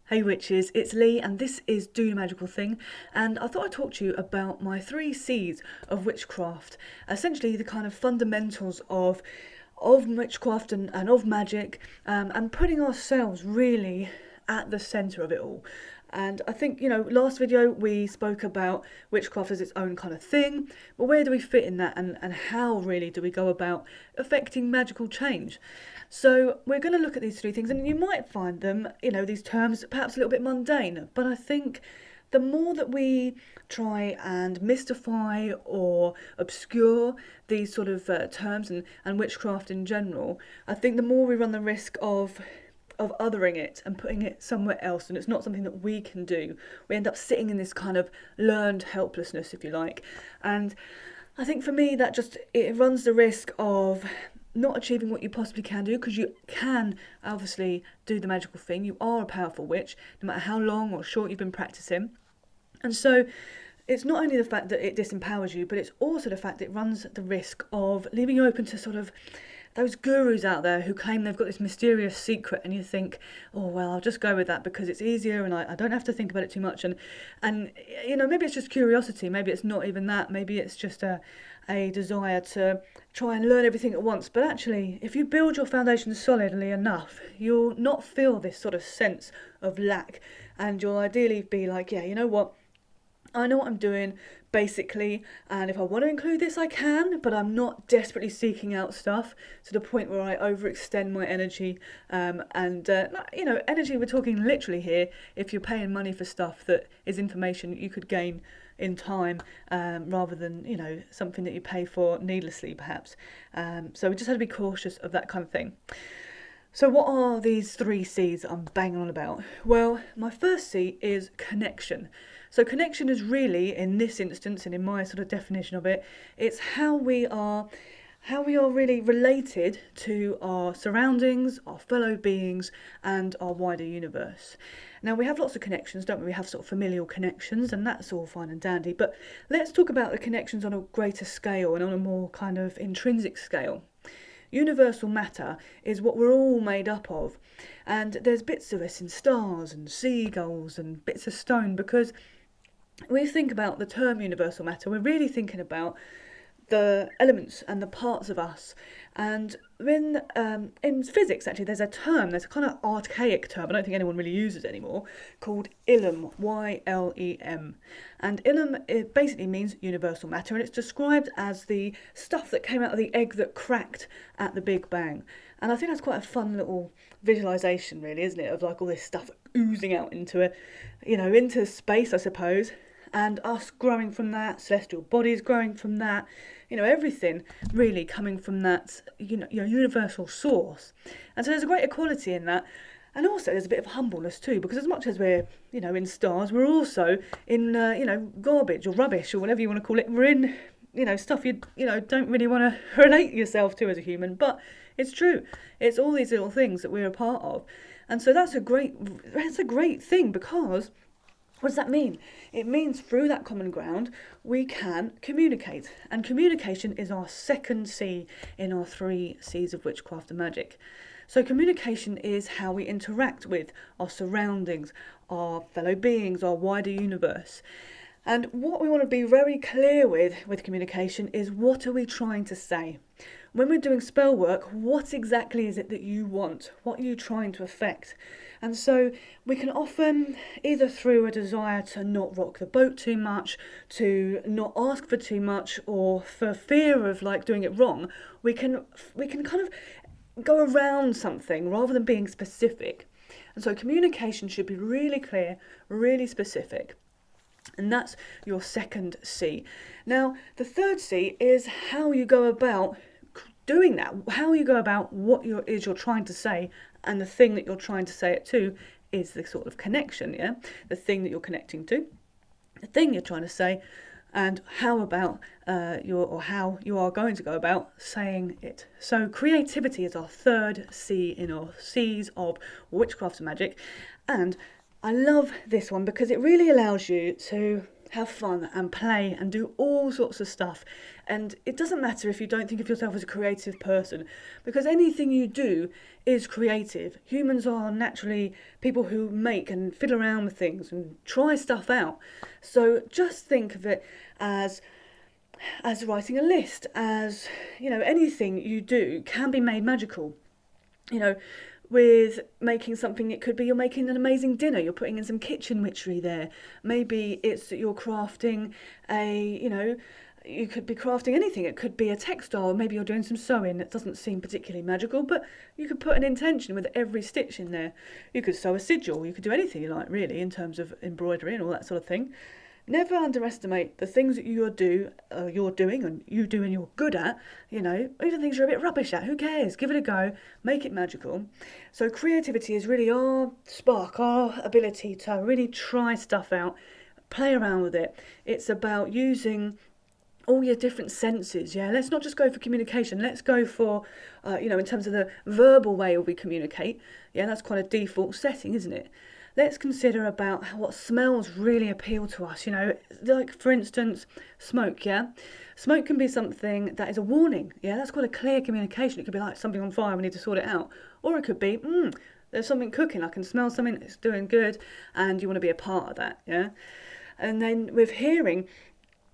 Hey witches, it's Lee and this is Do Your Magical Thing, and I thought I'd talk to you about my 3 C's of witchcraft, essentially the kind of fundamentals of witchcraft and of magic, and putting ourselves really at the centre of it all. And I think, last video we spoke about witchcraft as its own kind of thing, but where do we fit in that, and how really do we go about affecting magical change? So we're going to look at these 3 things, and you might find them, these terms perhaps a little bit mundane, but I think the more that we try and mystify or obscure these sort of terms and witchcraft in general, I think the more we run the risk of othering it and putting it somewhere else, and it's not something that we can do. We end up sitting in this kind of learned helplessness, if you like. And I think for me that it runs the risk of not achieving what you possibly can do, because you can obviously do the magical thing. You are a powerful witch, no matter how long or short you've been practicing. And so it's not only the fact that it disempowers you, but it's also the fact that it runs the risk of leaving you open to sort of those gurus out there who claim they've got this mysterious secret, and you think, oh well, I'll just go with that because it's easier and I don't have to think about it too much, and maybe it's just curiosity, maybe it's not even that, maybe it's just a desire to try and learn everything at once. But actually, if you build your foundation solidly enough, you'll not feel this sort of sense of lack, and you'll ideally be like, yeah, you know what, I know what I'm doing, basically, and if I want to include this, I can, but I'm not desperately seeking out stuff to the point where I overextend my energy. Energy, we're talking literally here, if you're paying money for stuff that is information you could gain in time, rather than, something that you pay for needlessly, perhaps. So we just have to be cautious of that kind of thing. So what are these 3 C's I'm banging on about? Well, my first C is connection. So connection is really, in this instance and in my sort of definition of it, it's how we are really related to our surroundings, our fellow beings, and our wider universe. Now, we have lots of connections, don't we? We have sort of familial connections, and that's all fine and dandy, but let's talk about the connections on a greater scale and on a more kind of intrinsic scale. Universal matter is what we're all made up of, and there's bits of us in stars and seagulls and bits of stone, because we think about the term universal matter, we're really thinking about the elements and the parts of us. And in physics, actually, there's a kind of archaic term, I don't think anyone really uses anymore, called Ilm, Y-L-E-M. And Ilm, it basically means universal matter, and it's described as the stuff that came out of the egg that cracked at the Big Bang. And I think that's quite a fun little visualization, really, isn't it, of like all this stuff oozing out into into space, I suppose, and us growing from that, celestial bodies growing from that, everything really coming from that, your universal source. And so there's a great equality in that. And also there's a bit of humbleness too, because as much as we're, in stars, we're also in, garbage or rubbish or whatever you want to call it. We're in, stuff you don't really want to relate yourself to as a human, but it's true. It's all these little things that we're a part of. And so that's a great thing, because what does that mean? It means through that common ground we can communicate, and communication is our second C in our 3 C's of witchcraft and magic. So communication is how we interact with our surroundings, our fellow beings, our wider universe. And what we want to be very clear with communication is, what are we trying to say? When we're doing spell work, what exactly is it that you want? What are you trying to affect? And so we can often, either through a desire to not rock the boat too much, to not ask for too much, or for fear of doing it wrong, we can kind of go around something rather than being specific. And so communication should be really clear, really specific. And that's your second C. Now, the third C is how you go about doing that, how you go about what you're trying to say, and the thing that you're trying to say it to is the sort of connection, yeah? The thing that you're connecting to, the thing you're trying to say, and how about how you are going to go about saying it. So creativity is our third C in our C's of witchcraft and magic, and I love this one because it really allows you to have fun and play and do all sorts of stuff. And it doesn't matter if you don't think of yourself as a creative person, because anything you do is creative. Humans are naturally people who make and fiddle around with things and try stuff out. So just think of it as writing a list, as, anything you do can be made magical. With making something, it could be you're making an amazing dinner, you're putting in some kitchen witchery there. Maybe it's that you're crafting you could be crafting anything. It could be a textile, maybe you're doing some sewing. That doesn't seem particularly magical, but you could put an intention with every stitch in there. You could sew a sigil, you could do anything you like, really, in terms of embroidery and all that sort of thing. Never underestimate the things that you're doing and you're good at, even things you're a bit rubbish at. Who cares? Give it a go, make it magical. So creativity is really our spark, our ability to really try stuff out, play around with it. It's about using all your different senses. Let's not just go for communication. Let's go for, in terms of the verbal way we communicate. That's quite a default setting, isn't it? Let's consider about what smells really appeal to us, like, for instance, smoke, Smoke can be something that is a warning, that's quite a clear communication. It could be like something on fire, we need to sort it out. Or it could be, there's something cooking, I can smell something that's doing good, and you want to be a part of that, And then with hearing,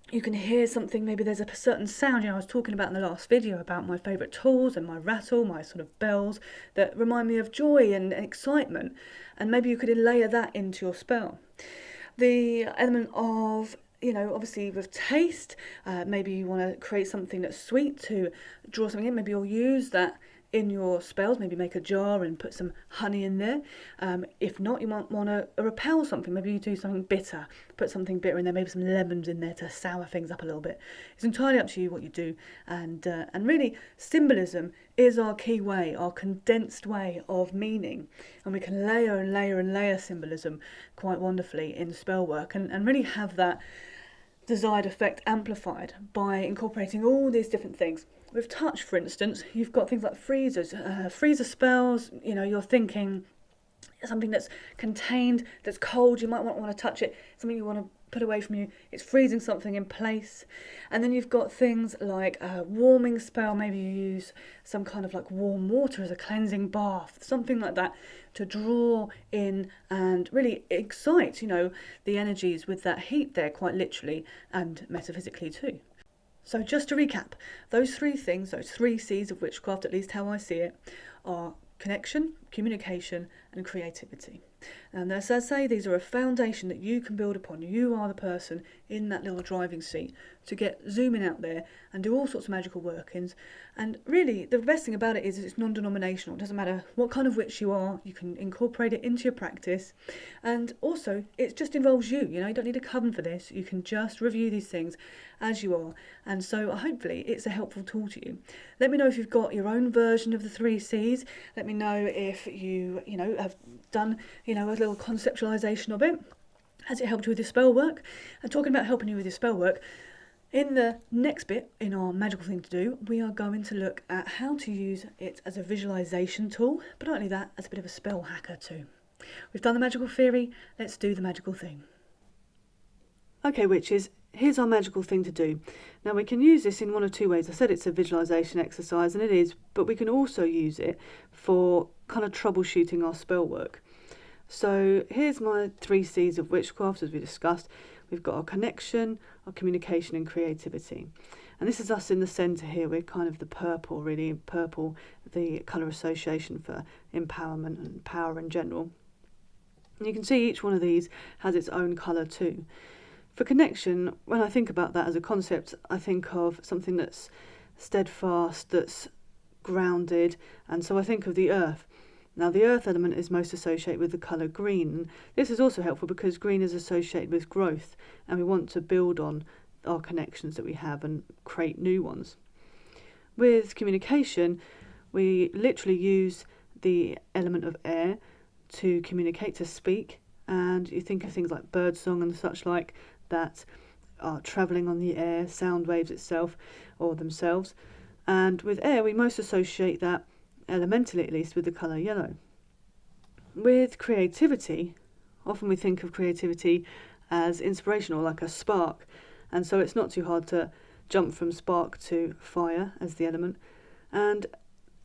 you can hear something, maybe there's a certain sound, I was talking about in the last video about my favourite tools and my rattle, my sort of bells that remind me of joy and excitement, and maybe you could layer that into your spell. The element of, obviously with taste, maybe you want to create something that's sweet to draw something in, maybe you'll use that in your spells, maybe make a jar and put some honey in there. If not, you might want to repel something, maybe you do something bitter, put something bitter in there, maybe some lemons in there to sour things up a little bit. It's entirely up to you what you do, and really symbolism is our key way, our condensed way of meaning, and we can layer and layer and layer symbolism quite wonderfully in spell work, and really have that desired effect amplified by incorporating all these different things. With touch, for instance, you've got things like freezers, freezer spells. You're thinking something that's contained, that's cold, you might want to touch it, something you want to put away from you, it's freezing something in place. And then you've got things like a warming spell, maybe you use some kind of like warm water as a cleansing bath, something like that, to draw in and really excite, the energies with that heat there, quite literally and metaphysically too. So just to recap, those three things, those three C's of witchcraft, at least how I see it, are connection, communication, and creativity. And as I say, these are a foundation that you can build upon. You are the person in that little driving seat to get zooming out there and do all sorts of magical workings. And really, the best thing about it is it's non-denominational. It doesn't matter what kind of witch you are, you can incorporate it into your practice. And also, it just involves you. You don't need a coven for this. You can just review these things as you are. And so hopefully it's a helpful tool to you. Let me know if you've got your own version of the three C's. Let me know if you, have done, a little conceptualization of it. Has it helped you with your spell work? And talking about helping you with your spell work, in the next bit in our magical thing to do, we are going to look at how to use it as a visualization tool, but not only that, as a bit of a spell hacker too. We've done the magical theory, let's do the magical thing. Okay, witches, here's our magical thing to do. Now we can use this in one of two ways. I said it's a visualization exercise, and it is, but we can also use it for kind of troubleshooting our spell work. So here's my three C's of witchcraft, as we discussed. We've got our connection, our communication, and creativity. And this is us in the centre here. We're kind of the purple, really. Purple, the colour association for empowerment and power in general. And you can see each one of these has its own colour too. For connection, when I think about that as a concept, I think of something that's steadfast, that's grounded, and so I think of the earth. Now, the earth element is most associated with the colour green. This is also helpful because green is associated with growth, and we want to build on our connections that we have and create new ones. With communication, we literally use the element of air to communicate, to speak, and you think of things like birdsong and such like that are travelling on the air, sound waves itself or themselves. And with air, we most associate that, elementally at least, with the colour yellow. With creativity, often we think of creativity as inspiration or like a spark. And so it's not too hard to jump from spark to fire as the element. And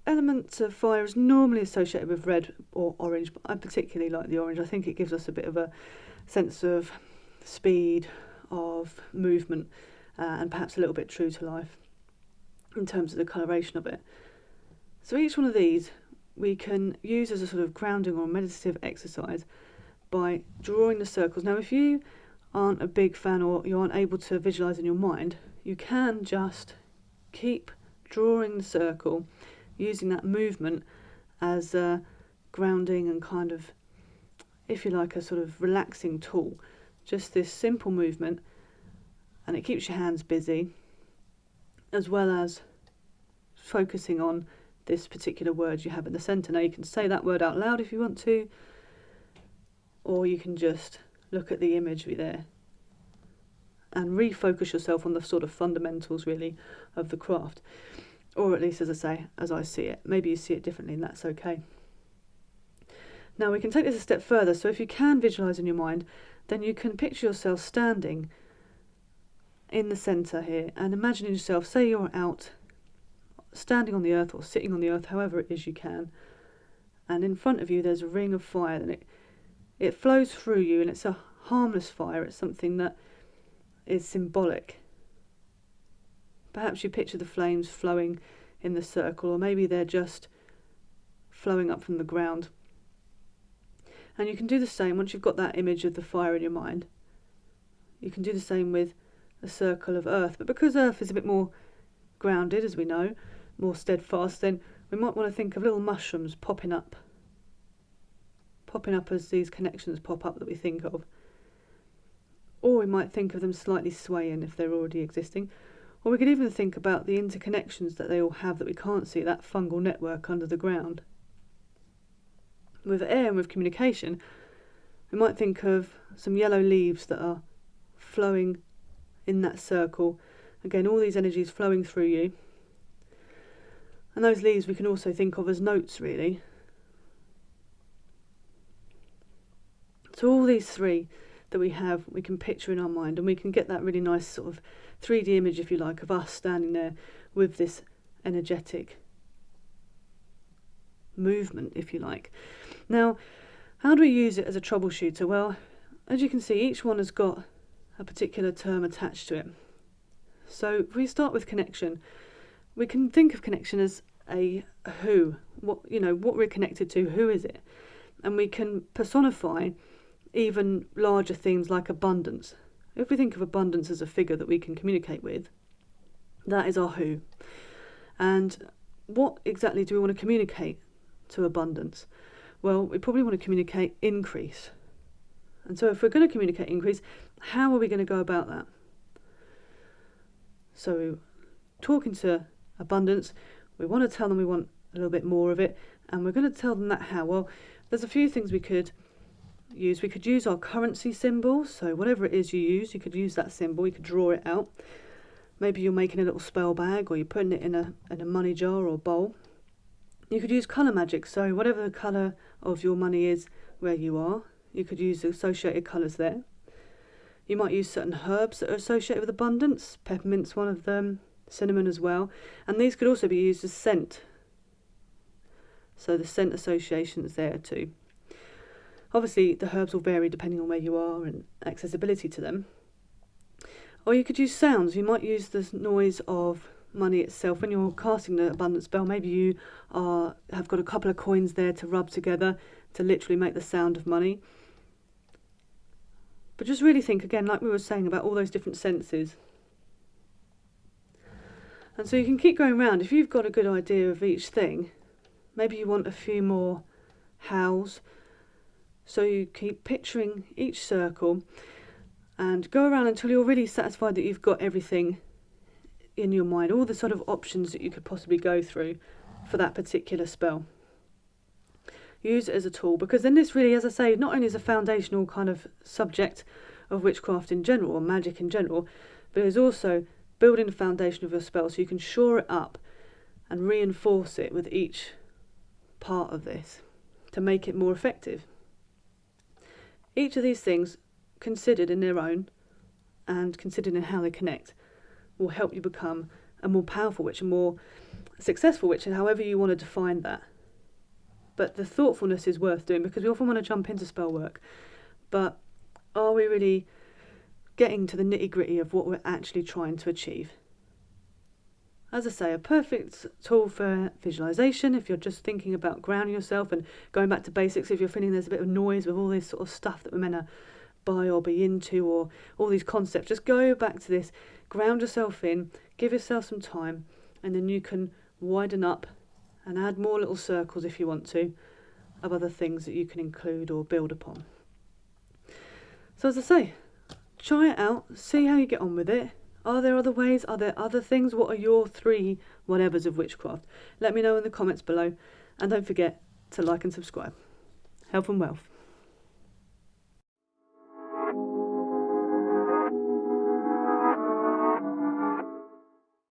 elements of fire is normally associated with red or orange, but I particularly like the orange. I think it gives us a bit of a sense of speed, of movement, and perhaps a little bit true to life in terms of the coloration of it. So each one of these we can use as a sort of grounding or meditative exercise by drawing the circles. Now, if you aren't a big fan or you aren't able to visualise in your mind, you can just keep drawing the circle, using that movement as a grounding and kind of, if you like, a sort of relaxing tool. Just this simple movement, and it keeps your hands busy, as well as focusing on this particular word you have in the centre. Now, you can say that word out loud if you want to, or you can just look at the imagery there and refocus yourself on the sort of fundamentals, really, of the craft. Or at least, as I say, as I see it. Maybe you see it differently, and that's okay. Now, we can take this a step further. So if you can visualise in your mind, then you can picture yourself standing in the centre here and imagining yourself, say you're out standing on the earth or sitting on the earth, however it is you can, and in front of you there's a ring of fire, and it flows through you, and it's a harmless fire. It's something that is symbolic. Perhaps you picture the flames flowing in the circle, or maybe they're just flowing up from the ground. And you can do the same once you've got that image of the fire in your mind. You can do the same with a circle of earth, but because earth is a bit more grounded, as we know, more steadfast, then we might want to think of little mushrooms popping up as these connections pop up that we think of. Or we might think of them slightly swaying if they're already existing. Or we could even think about the interconnections that they all have that we can't see, that fungal network under the ground. With air and with communication, we might think of some yellow leaves that are flowing in that circle. Again, all these energies flowing through you. And those leaves we can also think of as notes, really. So all these three that we have, we can picture in our mind, and we can get that really nice sort of 3D image, if you like, of us standing there with this energetic movement, if you like. Now, how do we use it as a troubleshooter? Well, as you can see, each one has got a particular term attached to it. So if we start with connection, we can think of connection as a who, what we're connected to, who is it? And we can personify even larger themes like abundance. If we think of abundance as a figure that we can communicate with, that is our who. And what exactly do we want to communicate to abundance? Well, we probably want to communicate increase. And so if we're going to communicate increase, how are we going to go about that? So talking to abundance, we want to tell them we want a little bit more of it, and we're going to tell them that how. Well, there's a few things we could use. We could use our currency symbol, so whatever it is you use, you could use that symbol, you could draw it out. Maybe you're making a little spell bag, or you're putting it in a money jar or bowl. You could use colour magic, so whatever the colour of your money is where you are, you could use the associated colours there. You might use certain herbs that are associated with abundance. Peppermint's one of them, cinnamon as well. And these could also be used as scent. So the scent association's there too. Obviously, the herbs will vary depending on where you are and accessibility to them. Or you could use sounds. You might use the noise of money itself. When you're casting the abundance spell, maybe you have got a couple of coins there to rub together to literally make the sound of money. But just really think, again, like we were saying, about all those different senses. And so you can keep going round. If you've got a good idea of each thing, maybe you want a few more hows. So you keep picturing each circle and go around until you're really satisfied that you've got everything in your mind, all the sort of options that you could possibly go through for that particular spell. Use it as a tool, because then this really, as I say, not only is a foundational kind of subject of witchcraft in general, or magic in general, but it's also building the foundation of your spell so you can shore it up and reinforce it with each part of this to make it more effective. Each of these things considered in their own and considered in how they connect will help you become a more powerful witch, a more successful witch, and however you want to define that. But the thoughtfulness is worth doing, because we often want to jump into spell work, but are we really getting to the nitty-gritty of what we're actually trying to achieve? As I say, a perfect tool for visualization if you're just thinking about grounding yourself and going back to basics, if you're feeling there's a bit of noise with all this sort of stuff that we're meant to buy or be into, or all these concepts. Just go back to this, ground yourself in, give yourself some time, and then you can widen up and add more little circles if you want to of other things that you can include or build upon. So as I say, try it out, see how you get on with it. Are there other ways? Are there other things? What are your 3 whatevers of witchcraft? Let me know in the comments below, and don't forget to like and subscribe. Health and wealth.